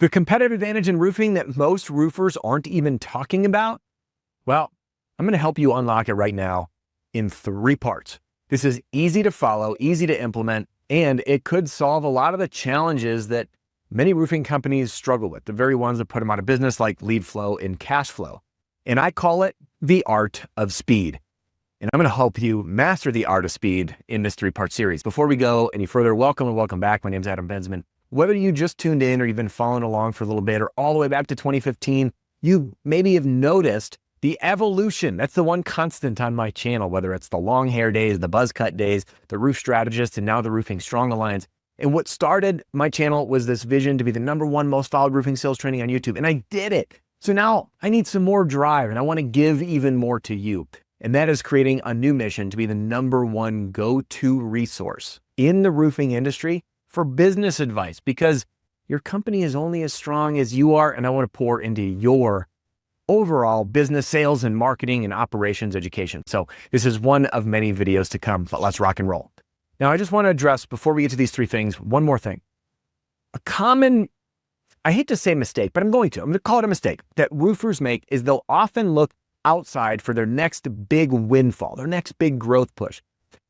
The competitive advantage in roofing that most roofers aren't even talking about? Well, I'm going to help you unlock it right now in 3 parts. This is easy to follow, easy to implement, and it could solve a lot of the challenges that many roofing companies struggle with, the very ones that put them out of business, like lead flow and cash flow. And I call it the art of speed. And I'm going to help you master the art of speed in this 3-part series. Before we go any further, welcome and welcome back. My name is Adam Bensman. Whether you just tuned in or you've been following along for a little bit or all the way back to 2015, you maybe have noticed the evolution. That's the one constant on my channel, whether it's the long hair days, the buzz cut days, the roof strategist, and now the Roofing Strong Alliance. And what started my channel was this vision to be the #1 most followed roofing sales training on YouTube. And I did it. So now I need some more drive and I want to give even more to you. And that is creating a new mission to be the #1 go-to resource in the roofing industry for business advice, because your company is only as strong as you are. And I want to pour into your overall business, sales, and marketing and operations education. So this is one of many videos to come, but let's rock and roll. Now, I just want to address, before we get to these 3 things, one more thing. A common, I hate to say mistake, but I'm going to call it a mistake that roofers make is they'll often look outside for their next big windfall, their next big growth push.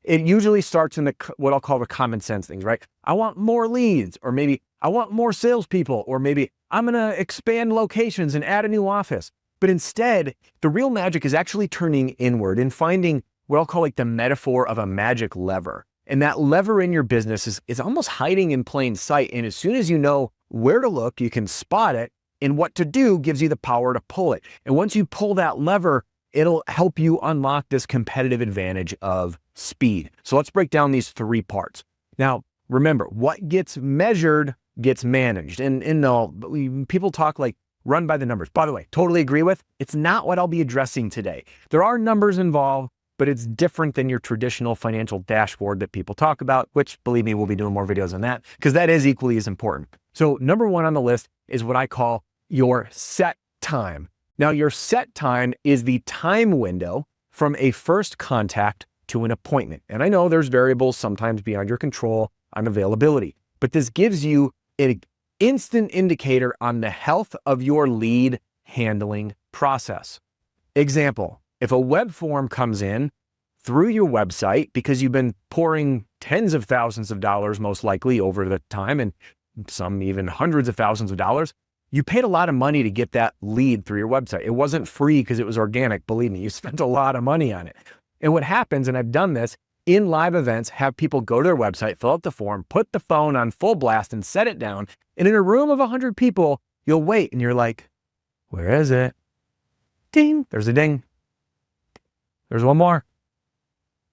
It usually starts in what I'll call the common sense things, right? I want more leads, or maybe I want more salespeople, or maybe I'm going to expand locations and add a new office. But instead, the real magic is actually turning inward and finding what I'll call like the metaphor of a magic lever. And that lever in your business is almost hiding in plain sight. And as soon as you know where to look, you can spot it, and what to do gives you the power to pull it. And once you pull that lever, it'll help you unlock this competitive advantage of speed. So let's break down these 3 parts. Now, remember, what gets measured gets managed. And no, people talk like run by the numbers. By the way, totally agree with. It's not what I'll be addressing today. There are numbers involved, but it's different than your traditional financial dashboard that people talk about, which, believe me, we'll be doing more videos on that because that is equally as important. So #1 on the list is what I call your set time. Now, your set time is the time window from a first contact to an appointment. And I know there's variables sometimes beyond your control on availability, but this gives you an instant indicator on the health of your lead handling process. Example, if a web form comes in through your website because you've been pouring tens of thousands of dollars, most likely over the time, and some even hundreds of thousands of dollars, you paid a lot of money to get that lead through your website. It wasn't free because it was organic. Believe me, you spent a lot of money on it. And what happens, and I've done this in live events, have people go to their website, fill out the form, put the phone on full blast and set it down. And in a room of 100 people, you'll wait and you're like, where is it? Ding, there's a ding. There's one more.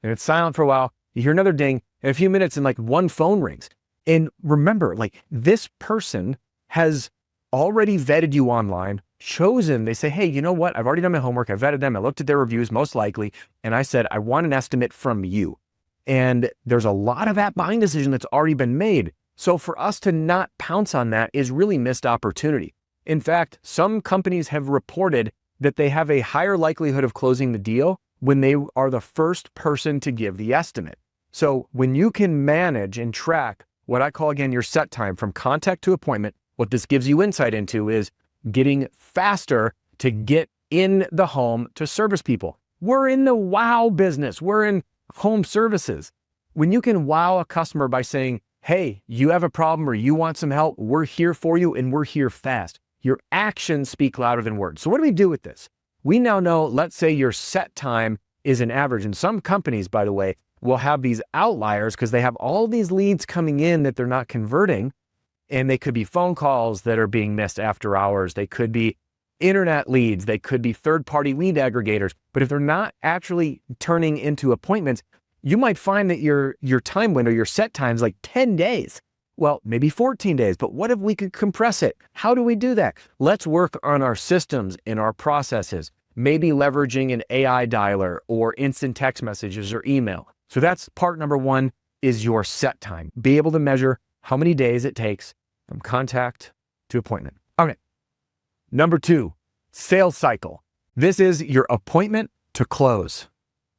And it's silent for a while. You hear another ding in a few minutes and like one phone rings. And remember, like this person has already vetted you online, chosen, they say, hey, you know what? I've already done my homework. I vetted them. I looked at their reviews, most likely. And I said, I want an estimate from you. And there's a lot of that buying decision that's already been made. So for us to not pounce on that is really missed opportunity. In fact, some companies have reported that they have a higher likelihood of closing the deal when they are the first person to give the estimate. So when you can manage and track what I call, again, your set time from contact to appointment, what this gives you insight into is getting faster to get in the home to service people. We're in the wow business. We're in home services. When you can wow a customer by saying, hey, you have a problem or you want some help, we're here for you and we're here fast. Your actions speak louder than words. So what do we do with this? We now know, let's say your set time is an average. And some companies, by the way, will have these outliers because they have all these leads coming in that they're not converting. And they could be phone calls that are being missed after hours. They could be internet leads. They could be third-party lead aggregators. But if they're not actually turning into appointments, you might find that your time window, your set time is like 10 days. Well, maybe 14 days, but what if we could compress it? How do we do that? Let's work on our systems and our processes, maybe leveraging an AI dialer or instant text messages or email. So that's part #1 is your set time. Be able to measure how many days it takes from contact to appointment. Okay. #2, sales cycle. This is your appointment to close.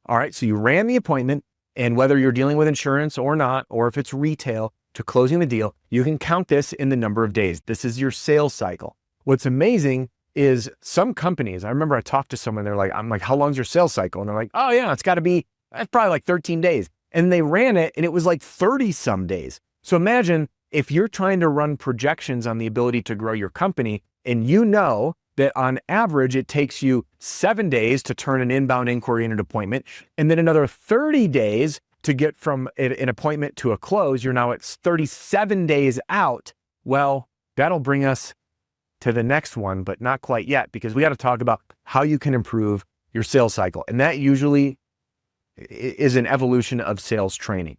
All right. So you ran the appointment, and whether you're dealing with insurance or not, or if it's retail, to closing the deal, you can count this in the number of days. This is your sales cycle. What's amazing is some companies, I remember I talked to someone, I'm like, how long's your sales cycle? And they're like, oh yeah, that's probably like 13 days. And they ran it and it was like 30 some days. So imagine if you're trying to run projections on the ability to grow your company, and you know that on average, it takes you 7 days to turn an inbound inquiry into an appointment, and then another 30 days to get from an appointment to a close. You're now at 37 days out. Well, that'll bring us to the next one, but not quite yet, because we got to talk about how you can improve your sales cycle. And that usually is an evolution of sales training.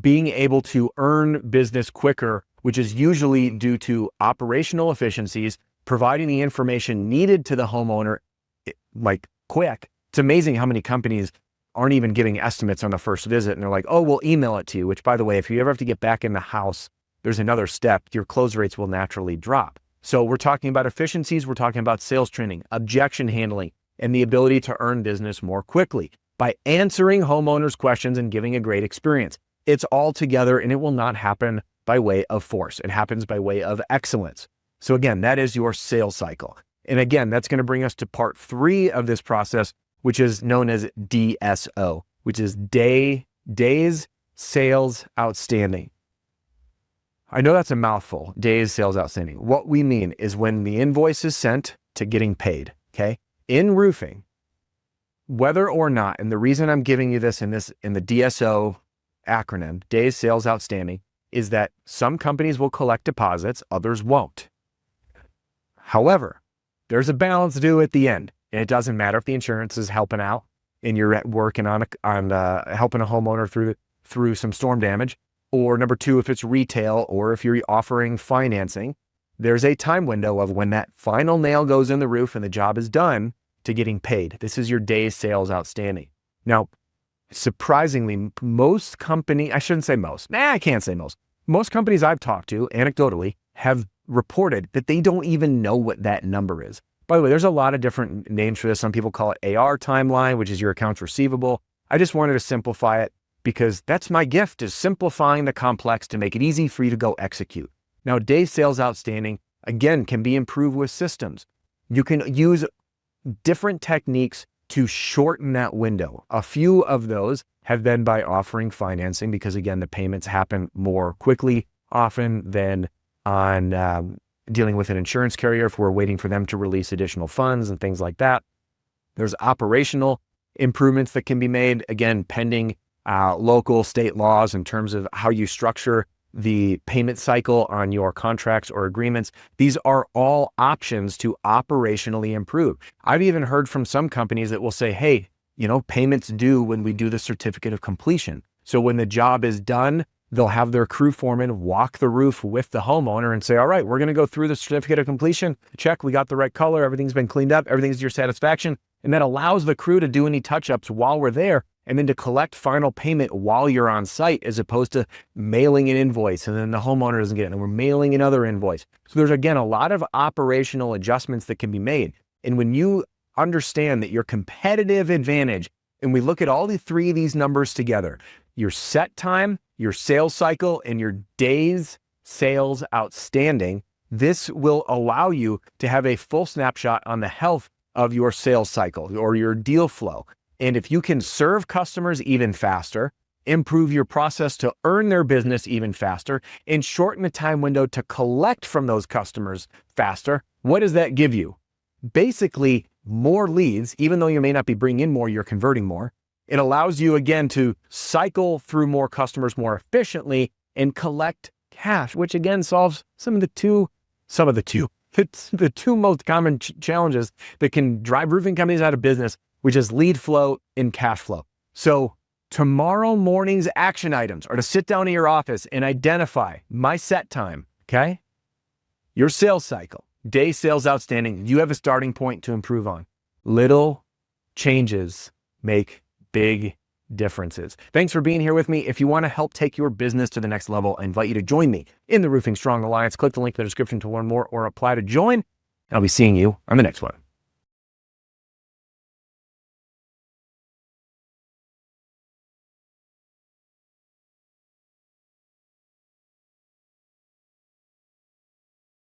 Being able to earn business quicker, which is usually due to operational efficiencies, providing the information needed to the homeowner, like quick. It's amazing how many companies aren't even giving estimates on the first visit. And they're like, oh, we'll email it to you, which by the way, if you ever have to get back in the house, there's another step. Your close rates will naturally drop. So we're talking about efficiencies. We're talking about sales training, objection handling, and the ability to earn business more quickly by answering homeowners' questions and giving a great experience. It's all together, and it will not happen by way of force. It happens by way of excellence. So again, that is your sales cycle. And again, that's going to bring us to part 3 of this process, which is known as DSO, which is days sales outstanding. I know that's a mouthful, days sales outstanding. What we mean is when the invoice is sent to getting paid, okay? In roofing, whether or not, and the reason I'm giving you this in the DSO acronym, days sales outstanding, is that some companies will collect deposits, others won't. However, there's a balance due at the end. And it doesn't matter if the insurance is helping out and you're working on helping a homeowner through some storm damage, or number 2, if it's retail or if you're offering financing, there's a time window of when that final nail goes in the roof and the job is done to getting paid. This is your days sales outstanding. Now, surprisingly, most companies, I shouldn't say most, I can't say most. Most companies I've talked to, anecdotally, have reported that they don't even know what that number is. By the way, there's a lot of different names for this. Some people call it AR timeline, which is your accounts receivable. I just wanted to simplify it because that's my gift, is simplifying the complex to make it easy for you to go execute. Now, days sales outstanding, again, can be improved with systems. You can use different techniques to shorten that window. A few of those have been by offering financing because, again, the payments happen more quickly often than on dealing with an insurance carrier if we're waiting for them to release additional funds and things like that. There's operational improvements that can be made, again, pending local, state laws in terms of how you structure the payment cycle on your contracts or agreements. These are all options to operationally improve. I've even heard from some companies that will say, hey, payments due when we do the certificate of completion. So when the job is done, they'll have their crew foreman walk the roof with the homeowner and say, all right, we're going to go through the certificate of completion. Check, we got the right color. Everything's been cleaned up. Everything's to your satisfaction. And that allows the crew to do any touch-ups while we're there and then to collect final payment while you're on site, as opposed to mailing an invoice and then the homeowner doesn't get it and we're mailing another invoice. So there's, again, a lot of operational adjustments that can be made. And when you understand that your competitive advantage, and we look at all the 3 of these numbers together, your set time, your sales cycle, and your days sales outstanding, this will allow you to have a full snapshot on the health of your sales cycle or your deal flow. And if you can serve customers even faster, improve your process to earn their business even faster, and shorten the time window to collect from those customers faster, what does that give you? Basically, more leads. Even though you may not be bringing in more, you're converting more. It allows you, again, to cycle through more customers more efficiently and collect cash, which again solves the two most common challenges that can drive roofing companies out of business, which is lead flow and cash flow. So tomorrow morning's action items are to sit down in your office and identify my set time, okay? Your sales cycle, day sales outstanding. You have a starting point to improve on. Little changes make big differences. Thanks for being here with me. If you want to help take your business to the next level, I invite you to join me in the Roofing Strong Alliance. Click the link in the description to learn more or apply to join. I'll be seeing you on the next one.